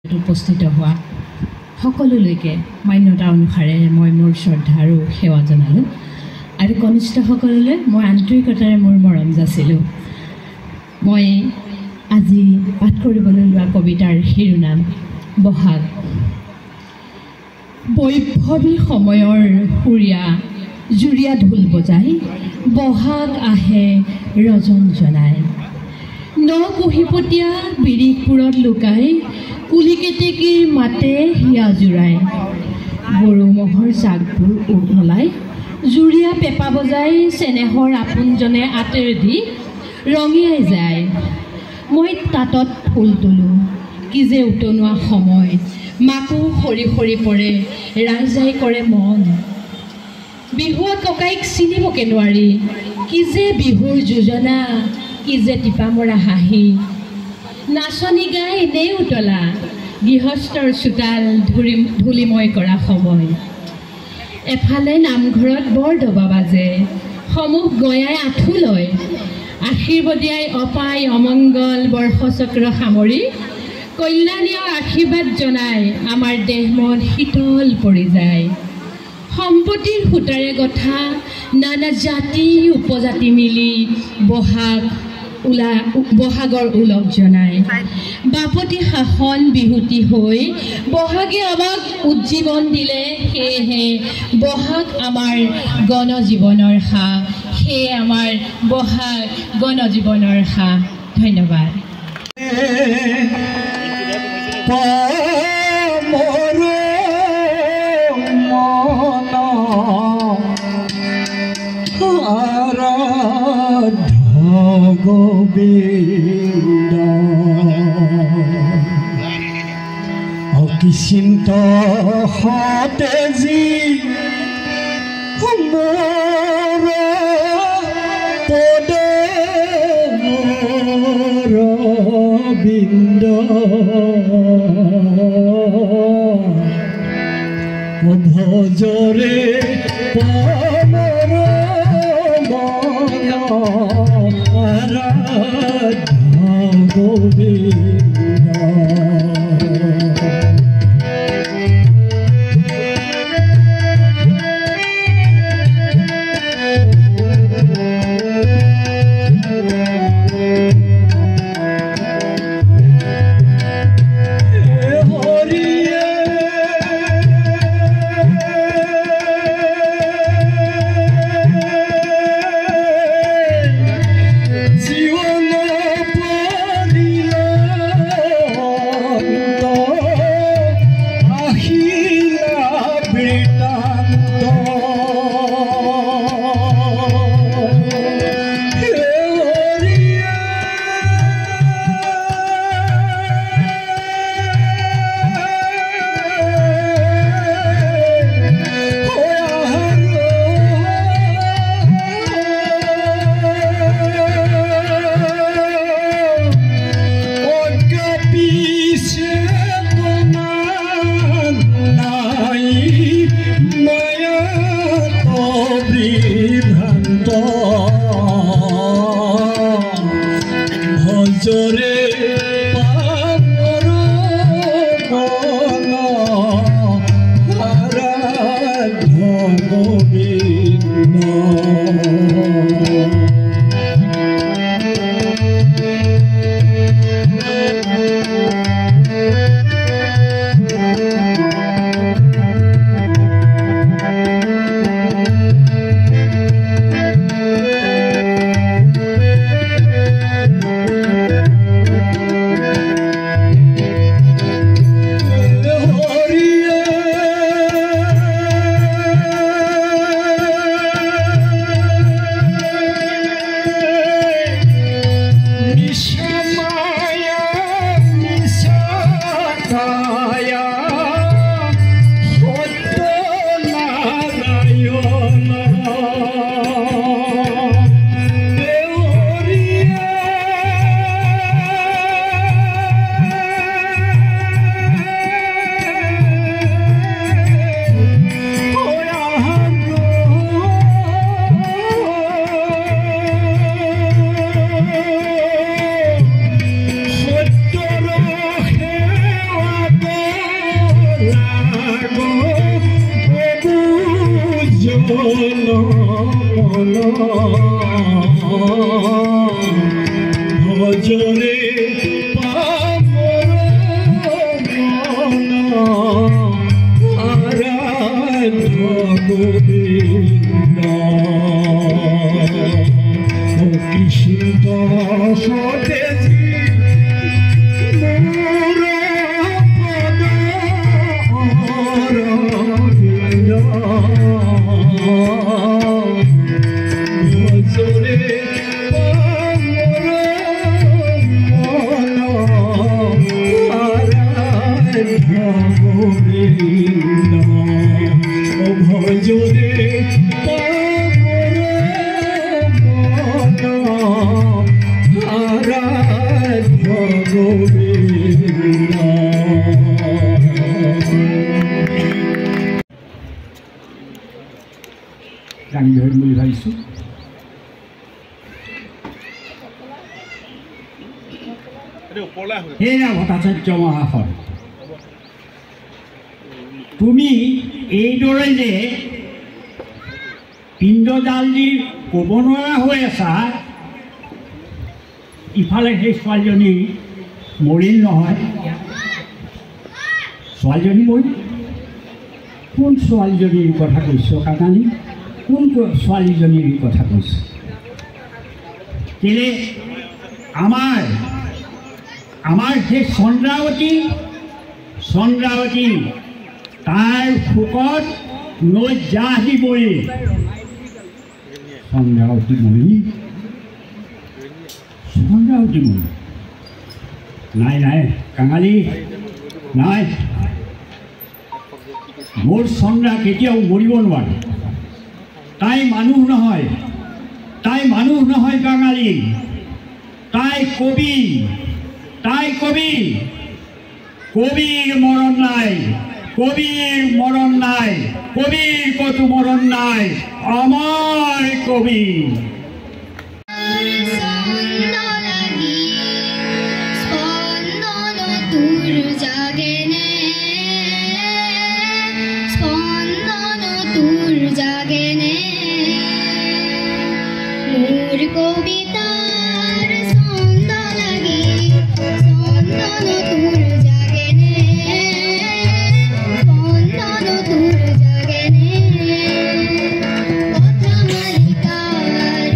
উপস্থিত হোৱা সকলোলৈকে মান্যতা অনুসাৰে মই মোৰ শ্ৰদ্ধা আৰু সেৱা জনালোঁ আৰু কনিষ্ঠসকললৈ মই আন্তৰিকতাৰে মোৰ মৰম যাচিলোঁ। মই আজি পাঠ কৰিবলৈ লোৱা কবিতাৰ শিৰোনাম বহাগ। বৈভৱী সময়ৰ সুৰীয়া জুৰীয়া ঢোল বজাই বহাগ আহে ৰজন জনাই। ন কুহিপতীয়া বিৰিখপুৰত লুকাই কুলি কেতেকীৰ মাতে হিয়া জোৰাই। গৰু ম'হৰ জাকবোৰ উঘলাই জুৰীয়া পেঁপা বজাই চেনেহৰ আপোনজনে আঁতেৰে দি ৰঙিয়াই যায়। মই তাঁতত ফুল তোলোঁ কি যে উতনোৱা সময়, মাকো সৰি সৰি পৰে ৰাইজাই কৰে মন। বিহুৱা ককাইক চিনিবকে নোৱাৰি কি যে বিহুৰ যোজনা, কি যে টিপা মৰা হাঁহি। নাচনি গাই এনেই উতলা গৃহস্থৰ চোতাল ধূলিময় কৰা সময়। এফালে নামঘৰত বৰ দবা বাজে, সমূহ গয়াই আঁঠু লয়, আশীৰ্বদিয়াই অপায় অমংগল বৰ্ষচক্ৰ সামৰি কল্যাণীয় আশীৰ্বাদ জনাই আমাৰ দেহ মন শীতল পৰি যায়। সম্পত্তিৰ সূতাৰে গঠা নানা জাতি উপজাতি মিলি বহাগৰ উলক জনাই। বাপতি শাসন বিহুতি হৈ বহাগে আমাক উজ্জীৱন দিলে, সেয়েহে বহাগ আমাৰ গণজীৱনৰ সাহ, সেয়ে আমাৰ বহাগ গণজীৱনৰ সাহ। ধন্যবাদ। গোবিন্দ অকিচিন্ত সতেজী মোৰ পদে ৰবিন্দ ভজৰে ভজৰে আৰাধ্য গোবিন্দ কৃষ্ণ সতেছি ভজৰে আৰাধ্য গোবিন্দ। দাঙি ধৰিম বুলি ভাবিছোঁ। সেয়া ভট্টাচাৰ্য মহাশয়, তুমি এইদৰে যে পিণ্ডজাল দি ক'ব নোৱাৰা হৈ আছা, ইফালে সেই ছোৱালীজনী মৰিল নহয়, ছোৱালীজনী মৰিল। কোন ছোৱালীজনীৰ কথা কৈছ কাকানি? কোন ছোৱালীজনীৰ কথা কৈছ? কেলে আমাৰ সেই চন্দ্ৰাৱতী তাৰ শোকত নৈ জাহ দি মৰিল। চন্দ্ৰাৱতী মৰিল। নাই কাঙালী, নাই, মোৰ চন্দ্ৰা কেতিয়াও মৰিব নোৱাৰে। তাই মানুহ নহয় কাঙালী, তাই কবি। কবিৰ মৰণ নাই, কবিৰ কতো মৰণ নাই, আমাৰ কবি। কবিতার ছন্দ লাগি চন্দন তোর জাগেনে, চন্দন তোর জাগেনে, কথা মালিকার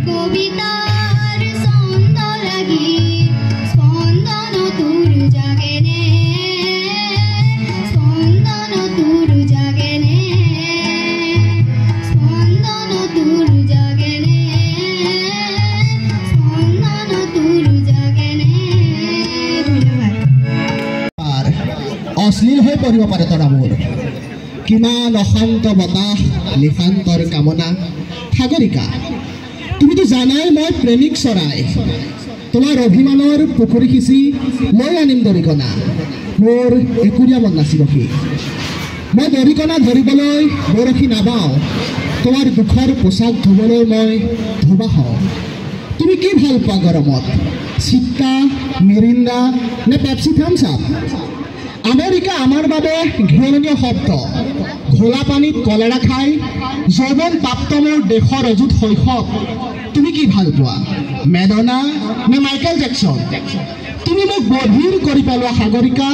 কবিতার ছন্দ লাগি স্পন্দন তোর জাগেনে স্পন্দন তোর জাগেনে স্পন্দন তোর জাগেনে স্পন্দন তোর জাগেনে ধন্যবাদ আর অশ্লীল হৈ পৰিব পাৰে তৰাবোৰ কিমান অশান্ত বতাহ নিশান্তৰ কামনা সাগৰিকা তুমিতো জানাই মই প্ৰেমিক চৰাই তোমাৰ অভিমানৰ পুখুৰী সিঁচি লৈ আনিম দৰিকণা মোৰ একুৰীয়া মন নাচিব সি মই দৰিকণা ধৰিবলৈ বৰশী নাবাওঁ তোমাৰ দুখৰ পোচাক ধুবলৈ মই ধুবা হওঁ তুমি কি ভাল পোৱা গৰমত চিক্কা মিৰিণ্ডা নে পেপচি থামছ আপ আমেৰিকা আমাৰ বাবে ঘৃণনীয় শব্দ ঘোলা পানীত কলেৰা খাই যৌৱন প্ৰাপ্ত মোৰ দেশৰ অযুত শৈশৱ তুমি কি ভাল পোৱা মেডনা নে মাইকেল জেকচন তুমি মোক বধিৰ কৰি পেলোৱা সাগৰিকা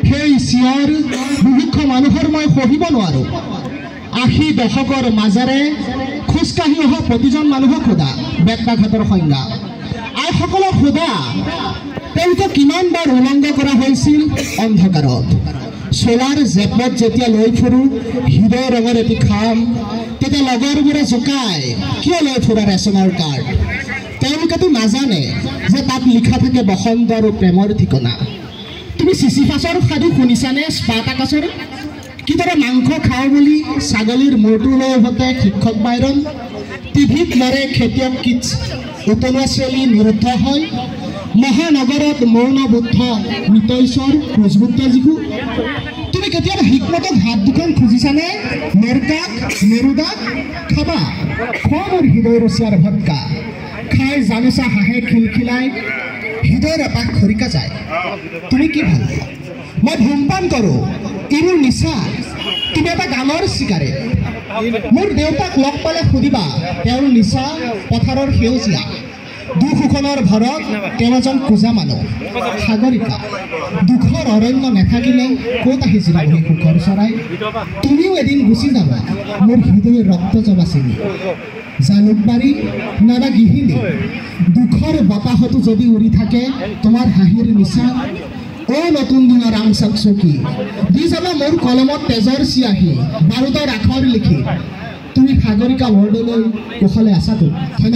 সেই চিঞৰ বুভুক্ষ মানুহৰ মই সহিব নোৱাৰোঁ ৮০ দশকৰ মাজেৰে খোজকাঢ়ি অহা প্ৰতিজন মানুহক সোধা বেত্ৰাঘাতৰ সংজ্ঞা আইসকলক সোধা তেওঁলোকক কিমানবাৰ উলংঘ কৰা হৈছিল অন্ধকাৰত চোলাৰ জেপত যেতিয়া লৈ ফুৰোঁ হৃদয় ৰঙৰ এটি খাম তেতিয়া লগৰবোৰে জোকায় কিয় লৈ ফুৰা ৰেচনৰ কাৰ্ড তেওঁলোকেতো নাজানে যে তাত লিখা থাকে বসন্ত আৰু প্ৰেমৰ ঠিকনা তুমি চিচিফাছৰ সাধু শুনিছানে স্পাৰ্টাকাছৰ কিদৰে মাংস খাওঁ বুলি ছাগলীৰ মূৰটো লৈ উভতে শিক্ষক বাইৰন টিভিত লৰে খেতিয়ক কিটছ উতলোৱা ছোৱালী নিৰুদ্ধ হয় মহানগৰত মৌন বুদ্ধ মিতৈশ্বৰ কোচবুদ্ধ যীশু তুমি কেতিয়াবা হিকমতক হাত দুখন খুজিছানে মেৰকাক মেৰুদাক খাবা খোৱা মোৰ হৃদয় ৰচিয়াৰ ভটকা খাই জানোচা হাঁহে খিলখিলাই হৃদয়ৰ এপাক খৰিকা যায় তুমি কি ভাল মই ধূমপান কৰোঁ ই মোৰ নিচা তুমি এটা গানৰ চিকাৰে মোৰ দেউতাক লগ পালে সুধিবা তেওঁৰ নিচা পথাৰৰ সেউজীয়া দুখ শোষণৰ ভৰত তেওঁ এজন কোজা মানুহ সাগৰিকা দুখৰ অৰণ্য নাথাকিলে ক'ত আহিছিলা সেই সুখৰ চৰাই তুমিও এদিন গুচি যাবা মোৰ হৃদয় ৰক্ত জবা চিনি জালুকবাৰী নাইবা গিহিনী দুখৰ বতাহতো যদি উৰি থাকে তোমাৰ হাঁহিৰ নিচা নতুন দিনৰ ৰামচাক চকী দি যাবা মোৰ কলমত তেজৰ চিয়াহী বাৰুদৰ আখৰ লিখি তুমি সাগৰিকা বৰদলৈ কুশলে আছাতো ধন্যবাদ।